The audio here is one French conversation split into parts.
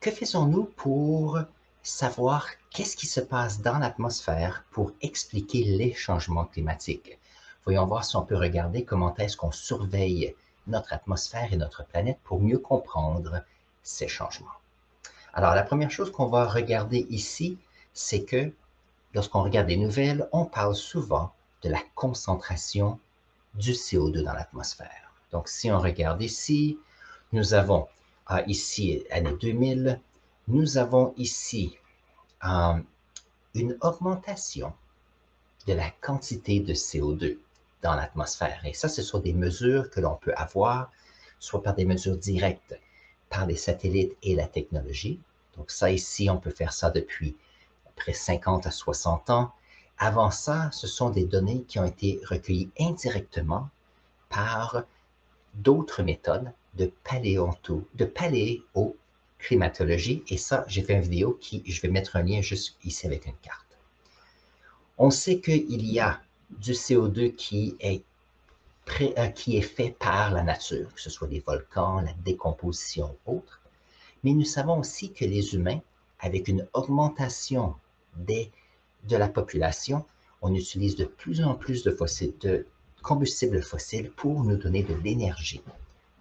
Que faisons-nous pour savoir qu'est-ce qui se passe dans l'atmosphère pour expliquer les changements climatiques? Voyons voir si on peut regarder comment est-ce qu'on surveille notre atmosphère et notre planète pour mieux comprendre ces changements. Alors, la première chose qu'on va regarder ici, c'est que lorsqu'on regarde les nouvelles, on parle souvent de la concentration du CO2 dans l'atmosphère. Donc, si on regarde ici, nous avons ici, année 2000, nous avons ici euh, une augmentation de la quantité de CO2 dans l'atmosphère. Et ça, ce sont des mesures que l'on peut avoir, soit par des mesures directes par les satellites et la technologie. Donc ça, ici, on peut faire ça depuis près 50 à 60 ans. Avant ça, ce sont des données qui ont été recueillies indirectement par d'autres méthodes de paléoclimatologie. Et ça, j'ai fait une vidéo qui, je vais mettre un lien juste ici avec une carte. On sait qu'il y a du CO2 qui est fait par la nature, que ce soit les volcans, la décomposition ou autre. Mais nous savons aussi que les humains, avec une augmentation de la population, on utilise de plus en plus de combustibles fossiles pour nous donner de l'énergie,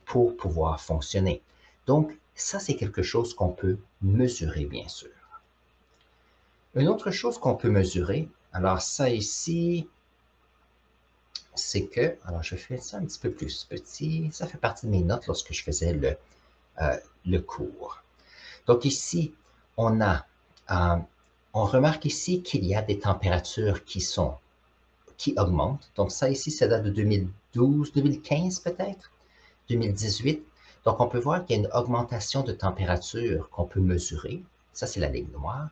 pour pouvoir fonctionner. Donc, ça, c'est quelque chose qu'on peut mesurer, bien sûr. Une autre chose qu'on peut mesurer, alors ça ici, c'est que, alors je fais ça un petit peu plus petit, ça fait partie de mes notes lorsque je faisais le cours. Donc ici, on remarque ici qu'il y a des températures qui augmentent. Donc ça ici, ça date de 2012, 2015 peut-être, 2018. Donc on peut voir qu'il y a une augmentation de température qu'on peut mesurer. Ça, c'est la ligne noire.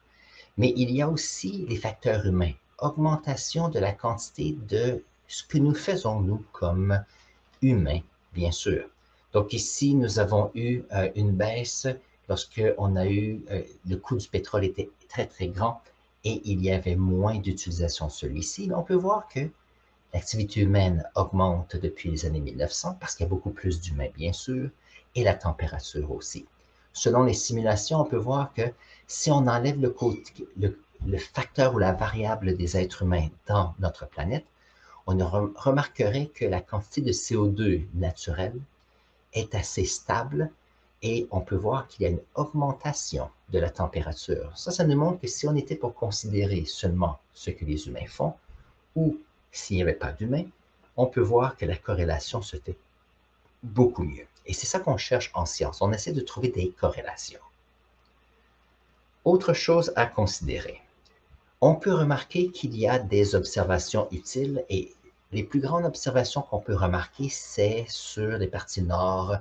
Mais il y a aussi les facteurs humains. Augmentation de la quantité de ce que nous faisons, nous, comme humains, bien sûr. Donc ici, nous avons eu une baisse lorsque le coût du pétrole était très, très grand et il y avait moins d'utilisation de celui-ci. Mais on peut voir que l'activité humaine augmente depuis les années 1900 parce qu'il y a beaucoup plus d'humains, bien sûr, et la température aussi. Selon les simulations, on peut voir que si on enlève le facteur ou la variable des êtres humains dans notre planète, on remarquerait que la quantité de CO2 naturel est assez stable et on peut voir qu'il y a une augmentation de la température. Ça nous montre que si on était pour considérer seulement ce que les humains font, ou s'il n'y avait pas d'humains, on peut voir que la corrélation se fait beaucoup mieux. Et c'est ça qu'on cherche en science. On essaie de trouver des corrélations. Autre chose à considérer. On peut remarquer qu'il y a des observations utiles et les plus grandes observations qu'on peut remarquer, c'est sur les parties nord,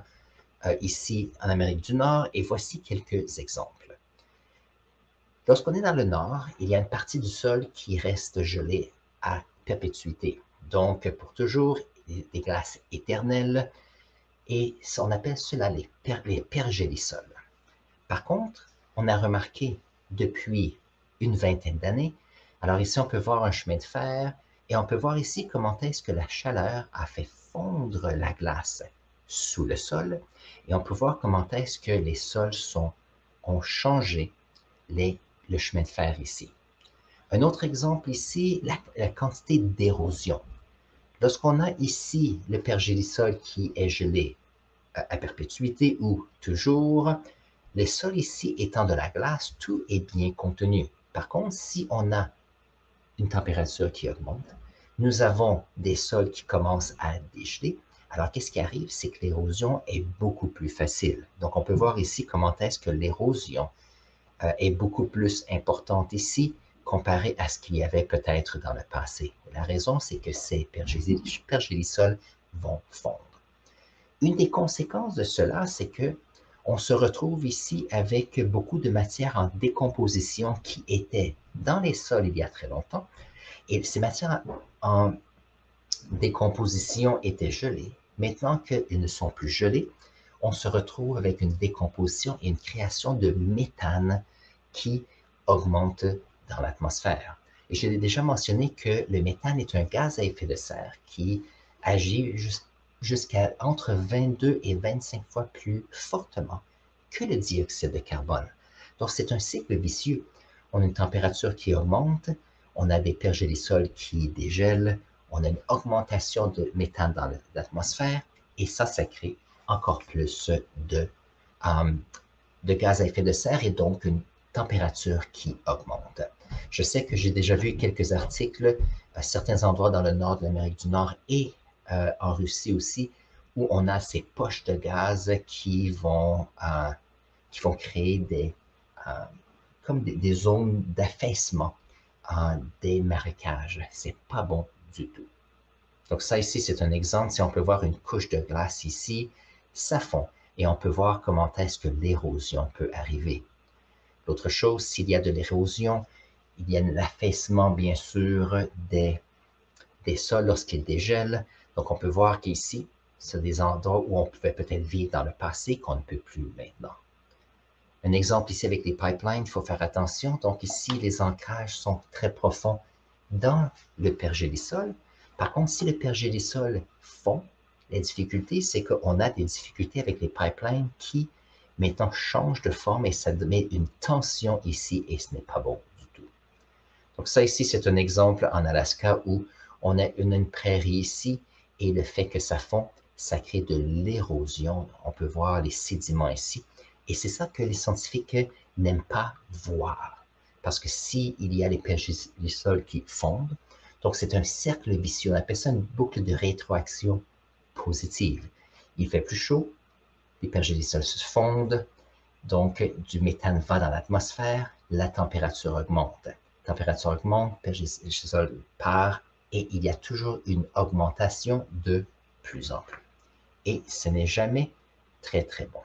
ici en Amérique du Nord, et voici quelques exemples. Lorsqu'on est dans le nord, il y a une partie du sol qui reste gelée à perpétuité. Donc, pour toujours, des glaces éternelles, et on appelle cela les pergélisols. Par contre, on a remarqué depuis une vingtaine d'années, alors ici on peut voir un chemin de fer, et on peut voir ici comment est-ce que la chaleur a fait fondre la glace sous le sol, et on peut voir comment est-ce que les sols ont changé le chemin de fer ici. Un autre exemple ici, la quantité d'érosion. Lorsqu'on a ici le pergélisol qui est gelé à perpétuité ou toujours, les sols ici étant de la glace, tout est bien contenu. Par contre, si on a une température qui augmente, nous avons des sols qui commencent à dégeler. Alors, qu'est-ce qui arrive? C'est que l'érosion est beaucoup plus facile. Donc, on peut voir ici comment est-ce que l'érosion est beaucoup plus importante ici comparé à ce qu'il y avait peut-être dans le passé. La raison, c'est que ces pergélisols vont fondre. Une des conséquences de cela, c'est que on se retrouve ici avec beaucoup de matières en décomposition qui étaient dans les sols il y a très longtemps. Et ces matières en décomposition étaient gelées. Maintenant qu'elles ne sont plus gelées, on se retrouve avec une décomposition et une création de méthane qui augmente dans l'atmosphère. Et je l'ai déjà mentionné que le méthane est un gaz à effet de serre qui agit jusqu'à entre 22 et 25 fois plus fortement que le dioxyde de carbone. Donc, c'est un cycle vicieux. On a une température qui augmente, on a des pergélisols qui dégèlent, on a une augmentation de méthane dans l'atmosphère, et ça crée encore plus de gaz à effet de serre et donc une température qui augmente. Je sais que j'ai déjà vu quelques articles à certains endroits dans le nord de l'Amérique du Nord et en Russie aussi, où on a ces poches de gaz qui vont créer comme des zones d'affaissement, des marécages. C'est pas bon du tout. Donc ça ici, c'est un exemple. Si on peut voir une couche de glace ici, ça fond. Et on peut voir comment est-ce que l'érosion peut arriver. L'autre chose, s'il y a de l'érosion, il y a l'affaissement, bien sûr, des sols lorsqu'ils dégèlent. Donc, on peut voir qu'ici, c'est des endroits où on pouvait peut-être vivre dans le passé qu'on ne peut plus maintenant. Un exemple ici avec les pipelines, il faut faire attention. Donc, ici, les ancrages sont très profonds dans le pergélisol. Par contre, si le pergélisol fond, la difficulté, c'est qu'on a des difficultés avec les pipelines qui, maintenant, changent de forme et ça met une tension ici et ce n'est pas bon du tout. Donc ça ici, c'est un exemple en Alaska où on a une prairie ici et le fait que ça fond, ça crée de l'érosion. On peut voir les sédiments ici. Et c'est ça que les scientifiques n'aiment pas voir. Parce que s'il y a les pergélisols qui fondent, donc c'est un cercle vicieux. On appelle ça une boucle de rétroaction positive. Il fait plus chaud, les pergélisols se fondent, donc du méthane va dans l'atmosphère, la température augmente. La température augmente, pergélisol part, et il y a toujours une augmentation de plus en plus. Et ce n'est jamais très, très bon.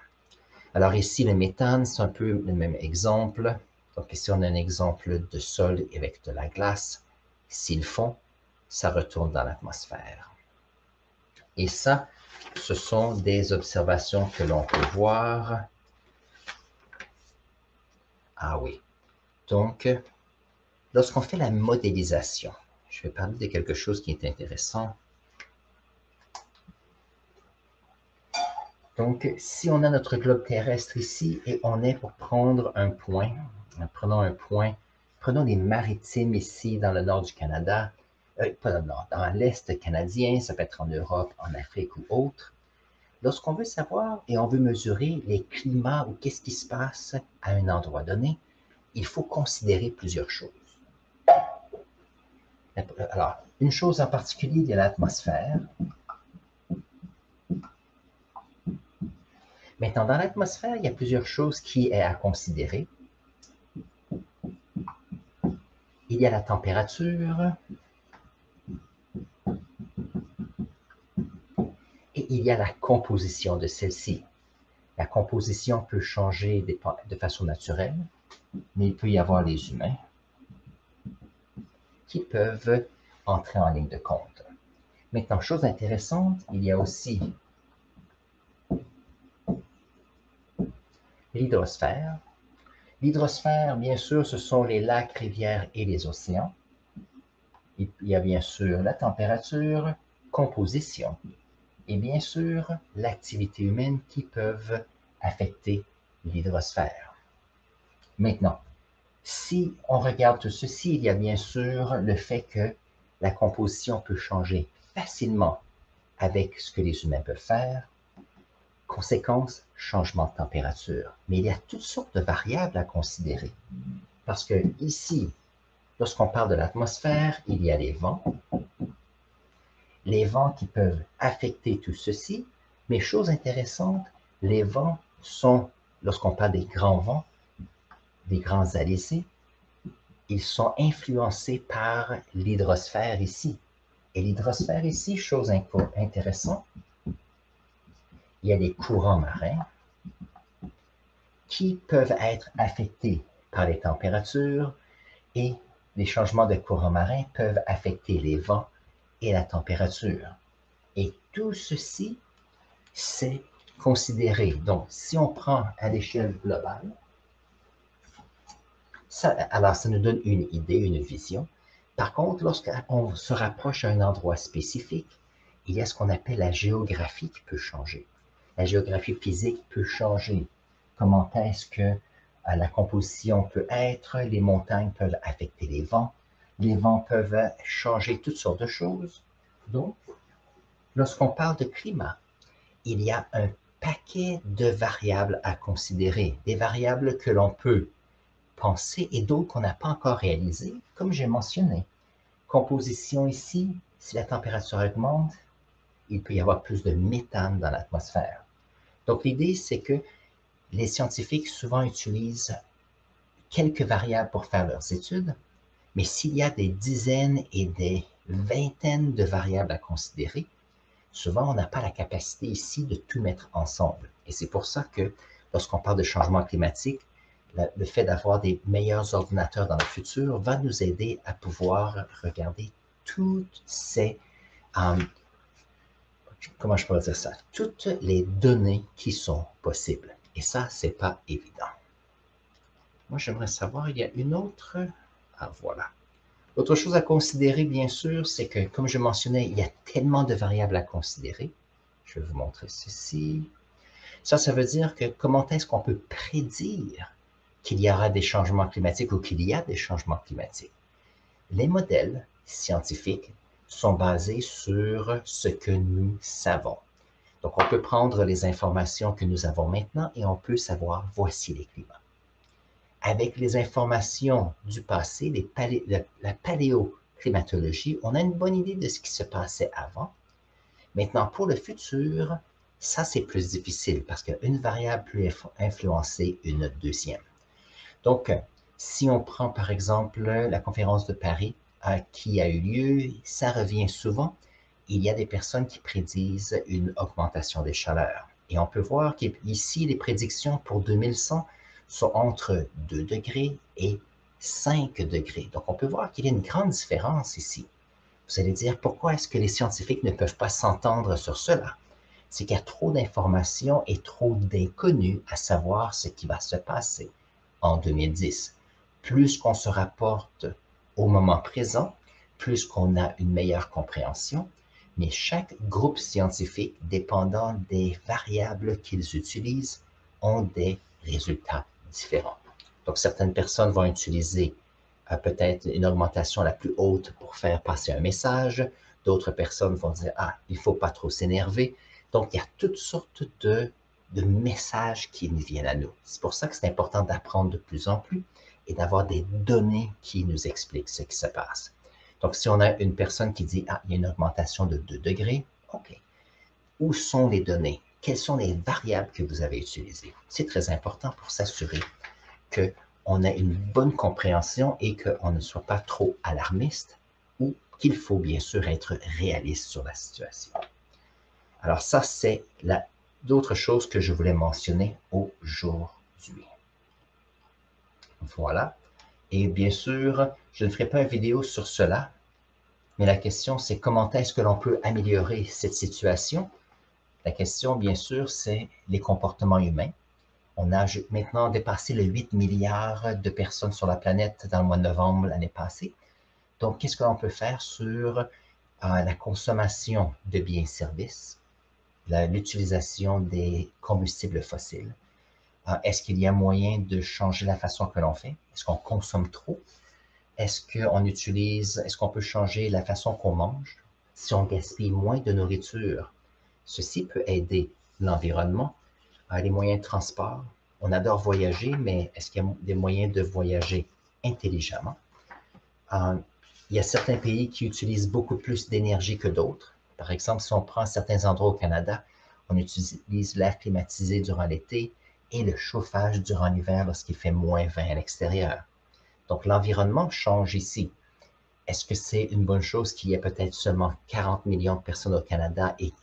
Alors ici, le méthane, c'est un peu le même exemple. Donc ici, on a un exemple de sol avec de la glace. S'ils fond, ça retourne dans l'atmosphère. Et ça, ce sont des observations que l'on peut voir. Ah oui. Donc, lorsqu'on fait la modélisation, je vais parler de quelque chose qui est intéressant. Donc, si on a notre globe terrestre ici et on est pour prendre un point, prenons les maritimes ici dans le nord du Canada, pas dans le nord, dans l'Est canadien, ça peut être en Europe, en Afrique ou autre. Lorsqu'on veut savoir et on veut mesurer les climats ou qu'est-ce qui se passe à un endroit donné, il faut considérer plusieurs choses. Alors, une chose en particulier, il y a l'atmosphère. Maintenant, dans l'atmosphère, il y a plusieurs choses qui est à considérer. Il y a la température et il y a la composition de celle-ci. La composition peut changer de façon naturelle, mais il peut y avoir les humains qui peuvent entrer en ligne de compte. Maintenant, chose intéressante, il y a aussi l'hydrosphère. L'hydrosphère, bien sûr, ce sont les lacs, rivières et les océans. Il y a bien sûr la température, composition, et bien sûr l'activité humaine qui peuvent affecter l'hydrosphère. Maintenant, si on regarde tout ceci, il y a bien sûr le fait que la composition peut changer facilement avec ce que les humains peuvent faire. Conséquence, changement de température. Mais il y a toutes sortes de variables à considérer. Parce que ici, lorsqu'on parle de l'atmosphère, il y a les vents qui peuvent affecter tout ceci. Mais chose intéressante, les vents sont, lorsqu'on parle des grands vents, des grands alizés, ils sont influencés par l'hydrosphère ici. Et l'hydrosphère ici, chose intéressante, il y a des courants marins qui peuvent être affectés par les températures et les changements de courants marins peuvent affecter les vents et la température. Et tout ceci, c'est considéré. Donc, si on prend à l'échelle globale, alors ça nous donne une idée, une vision. Par contre, lorsqu'on se rapproche à un endroit spécifique, il y a ce qu'on appelle la géographie qui peut changer. La géographie physique peut changer. Comment est-ce que La composition peut être, les montagnes peuvent affecter les vents peuvent changer toutes sortes de choses. Donc, lorsqu'on parle de climat, il y a un paquet de variables à considérer, des variables que l'on peut penser et d'autres qu'on n'a pas encore réalisées, comme j'ai mentionné. Composition ici, si la température augmente, il peut y avoir plus de méthane dans l'atmosphère. Donc l'idée, c'est que les scientifiques souvent utilisent quelques variables pour faire leurs études, mais s'il y a des dizaines et des vingtaines de variables à considérer, souvent on n'a pas la capacité ici de tout mettre ensemble. Et c'est pour ça que lorsqu'on parle de changement climatique, le fait d'avoir des meilleurs ordinateurs dans le futur va nous aider à pouvoir regarder toutes ces, comment je pourrais dire ça, toutes les données qui sont possibles. Et ça, c'est pas évident. Moi, j'aimerais savoir, il y a une autre, voilà. L'autre chose à considérer, bien sûr, c'est que, comme je mentionnais, il y a tellement de variables à considérer. Je vais vous montrer ceci. Ça veut dire que comment est-ce qu'on peut prédire qu'il y aura des changements climatiques ou qu'il y a des changements climatiques? Les modèles scientifiques sont basés sur ce que nous savons. Donc, on peut prendre les informations que nous avons maintenant et on peut savoir, voici les climats. Avec les informations du passé, la paléoclimatologie, on a une bonne idée de ce qui se passait avant. Maintenant, pour le futur, ça, c'est plus difficile parce qu'une variable peut influencer une deuxième. Donc, si on prend par exemple la conférence de Paris qui a eu lieu, ça revient souvent, il y a des personnes qui prédisent une augmentation des chaleurs. Et on peut voir qu'ici, les prédictions pour 2100 sont entre 2 degrés et 5 degrés. Donc, on peut voir qu'il y a une grande différence ici. Vous allez dire, pourquoi est-ce que les scientifiques ne peuvent pas s'entendre sur cela? C'est qu'il y a trop d'informations et trop d'inconnus à savoir ce qui va se passer en 2010. Plus qu'on se rapporte au moment présent, plus qu'on a une meilleure compréhension, mais chaque groupe scientifique, dépendant des variables qu'ils utilisent, ont des résultats différents. Donc, certaines personnes vont utiliser peut-être une augmentation la plus haute pour faire passer un message. D'autres personnes vont dire, ah, il ne faut pas trop s'énerver. Donc, il y a toutes sortes de messages qui nous viennent à nous. C'est pour ça que c'est important d'apprendre de plus en plus et d'avoir des données qui nous expliquent ce qui se passe. Donc, si on a une personne qui dit, ah, il y a une augmentation de 2 degrés, OK. Où sont les données? Quelles sont les variables que vous avez utilisées? C'est très important pour s'assurer qu'on a une bonne compréhension et qu'on ne soit pas trop alarmiste ou qu'il faut bien sûr être réaliste sur la situation. Alors ça, c'est d'autres choses que je voulais mentionner aujourd'hui. Voilà. Et bien sûr, je ne ferai pas une vidéo sur cela, mais la question, c'est comment est-ce que l'on peut améliorer cette situation? La question, bien sûr, c'est les comportements humains. On a maintenant dépassé les 8 milliards de personnes sur la planète dans le mois de novembre l'année passée. Donc, qu'est-ce que l'on peut faire sur la consommation de biens et services, l'utilisation des combustibles fossiles? Est-ce qu'il y a moyen de changer la façon que l'on fait? Est-ce qu'on consomme trop? Est-ce qu'on peut changer la façon qu'on mange? Si on gaspille moins de nourriture, ceci peut aider l'environnement, les moyens de transport. On adore voyager, mais est-ce qu'il y a des moyens de voyager intelligemment? Il y a certains pays qui utilisent beaucoup plus d'énergie que d'autres. Par exemple, si on prend certains endroits au Canada, on utilise l'air climatisé durant l'été et le chauffage durant l'hiver lorsqu'il fait moins 20 à l'extérieur. Donc, l'environnement change ici. Est-ce que c'est une bonne chose qu'il y ait peut-être seulement 40 millions de personnes au Canada et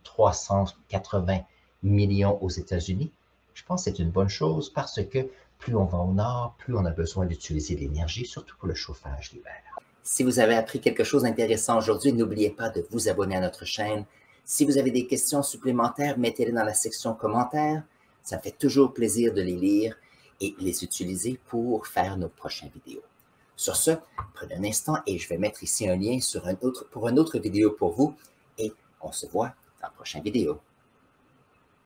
380 millions aux États-Unis? Je pense que c'est une bonne chose parce que plus on va au nord, plus on a besoin d'utiliser l'énergie, surtout pour le chauffage l'hiver. Si vous avez appris quelque chose d'intéressant aujourd'hui, n'oubliez pas de vous abonner à notre chaîne. Si vous avez des questions supplémentaires, mettez-les dans la section commentaires. Ça me fait toujours plaisir de les lire et les utiliser pour faire nos prochaines vidéos. Sur ce, prenez un instant et je vais mettre ici un lien pour une autre vidéo pour vous et on se voit dans la prochaine vidéo.